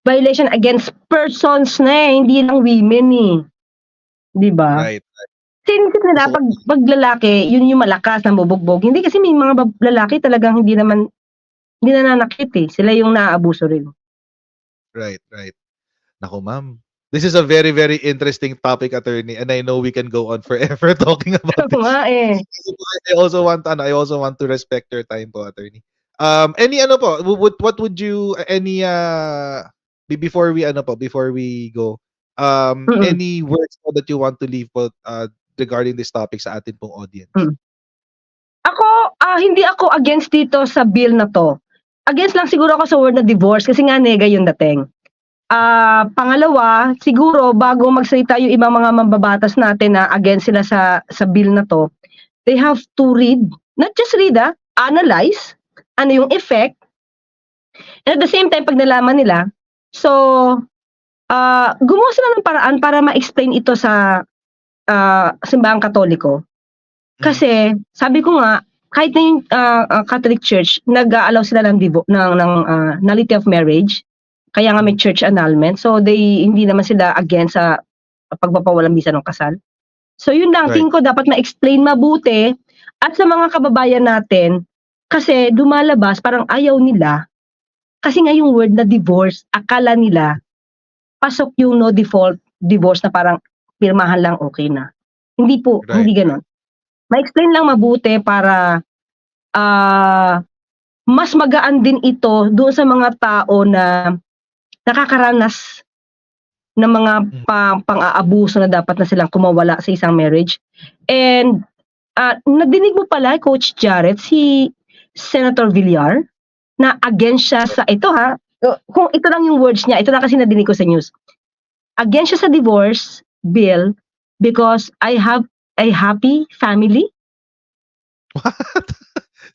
violation against persons na, eh, hindi lang women, eh, 'di ba? Right, Sinisip nila gusto ko 'pag lalaki yun yung malakas, nambubugbog, hindi kasi may mga lalaki talagang hindi nananakit, eh, sila yung naaabuso rin. right, right. Naku ma'am, this is a very, very interesting topic, attorney, and I know we can go on forever talking about Oo nga, this. eh. Kasi po I also want to respect your time po, attorney. Any ano po, what would you any, before we go, Mm, any words po that you want to leave po, regarding this topic sa atin pong audience? mm. Ako, hindi ako against dito sa bill na 'to. Against lang siguro ako sa word na divorce kasi nga nega yung dating. Pangalawa, siguro bago magsalita yung ibang mga mambabatas natin na against sila sa bill na 'to, they have to read, not just read, analyze, ano yung effect, and at the same time 'pag nalaman nila, so, gumawa sila ng paraan para ma-explain ito sa, simbahang Katoliko. Mhm, Kasi sabi ko nga, kahit na yung, Catholic Church nag-a-allow sila ng nullity of marriage, kaya nga may mhm. church annulment. So hindi naman sila against sa pagpapawalang bisa ng kasal. So yun lang, Right, tingin ko dapat ma-explain mabuti at sa mga kababayan natin, kasi lumalabas parang ayaw nila, kasi nga yung word na divorce, akala nila pasok yung no default divorce na parang pirmahan lang okey na. Hindi po, right, hindi gano'n. Ma-explain lang mabuti para, ah, mas magaan din ito doon sa mga tao na nakakaranas ng mga mhm. pang-aabuso na dapat na silang kumawala sa isang marriage. And, nadinig mo pala, Coach Jared, si Senator Villar na against siya sa ito, kung ito lang yung words niya, ito lang kasi nadinig ko sa news. Against siya sa divorce bill because I have a happy family, What?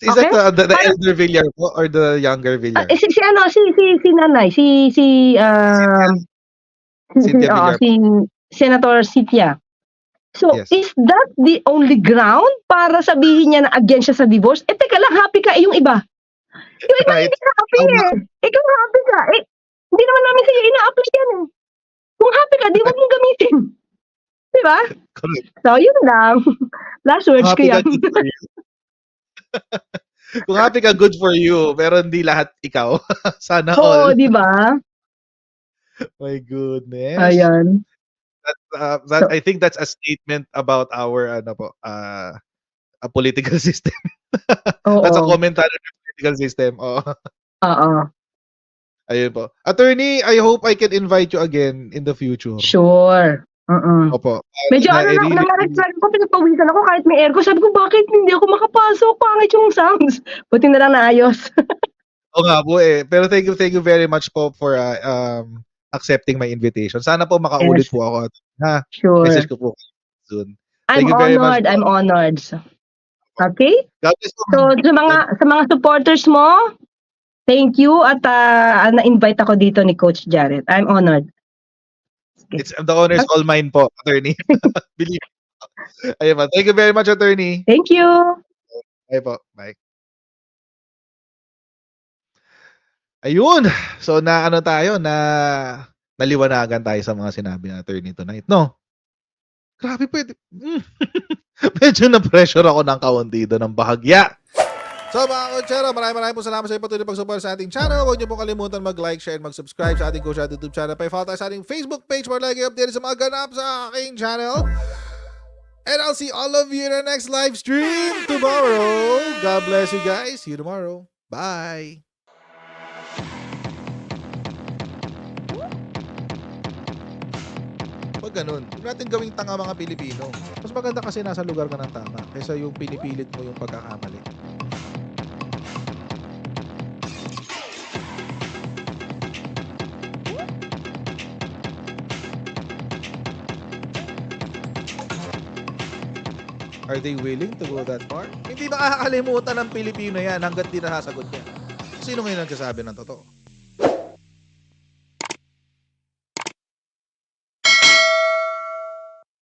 Is that okay? the Parang elder Villar po or the younger Villar? si ano, si nanay, Cynthia si Cynthia oo, Villar si po. Senator Cynthia. So, Yes. is that the only ground para sabihin niya na against siya sa divorce? Eh, teka lang, happy ka, eh, yung iba. Yung iba Right? hindi happy, Tama. eh. Ikaw happy ka, eh, hindi naman namin sa'yo ina-apply yan, eh. Kung happy ka, 'di wag mong gamitin. 'Di ba? Correct. So, yun lang. Last Kung words ko happy ka, yan. good for you. Kung happy ka, good for you. Pero hindi lahat ikaw. Sana Oo, all. 'di ba? My goodness. Ayan. That So I think that's a statement about our ano po, a political system. That's a oo, commentary on the political system. Oo. oo. Ayun po. Attorney, I hope I can invite you again in the future. Sure. Mm. Opo. Medyo ano lang, I really nangareglan ako, pinagpawisan ako kahit may aircon. Sabi ko, "Bakit hindi ako makapasok? Pangit yung sounds." Buti na lang naayos. oo nga po, eh. Pero thank you very much po for, accepting my invitation. Sana po makaulit Yes, po ako, ha. Message sure. ko po kayo soon. I'm Thank you very much honored, po. I'm honored. Okay? God bless po, So, ma'am. sa mga supporters mo, thank you at, na-invite ako dito ni Coach Jared. I'm honored. Sige. The honor is all mine po, attorney. Believe ayun po. Thank you very much, attorney. Thank you. Bye po. Bye. Ayun. So, naano tayo, naliwanagan tayo sa mga sinabi ng attorney tonight, 'no? Grabe medyo na-pressure ako ng kaunti do'n ng bahagya. So mga Kochero, maraming po salamat sa inyo patuloy pag-support sa ating channel. Huwag niyo pong kalimutan mag-like, share, and mag-subscribe sa ating Coach Chad YouTube channel. Pa-follow tayo sa ating Facebook page para lagi updated sa mga ganap sa aking channel. And I'll see all of you in our next live stream tomorrow. God bless you guys. See you tomorrow. Bye. Pag ganun, huwag natin gawing tanga mga Pilipino. Mas maganda kasi nasa lugar ka ng tama kaysa yung pinipilit mo yung pagkakamali. Are they willing to go that far? Hindi makakalimutan ng Pilipino yan hanggat di nasasagot niya. Sino ngayon nagsasabi ng totoo?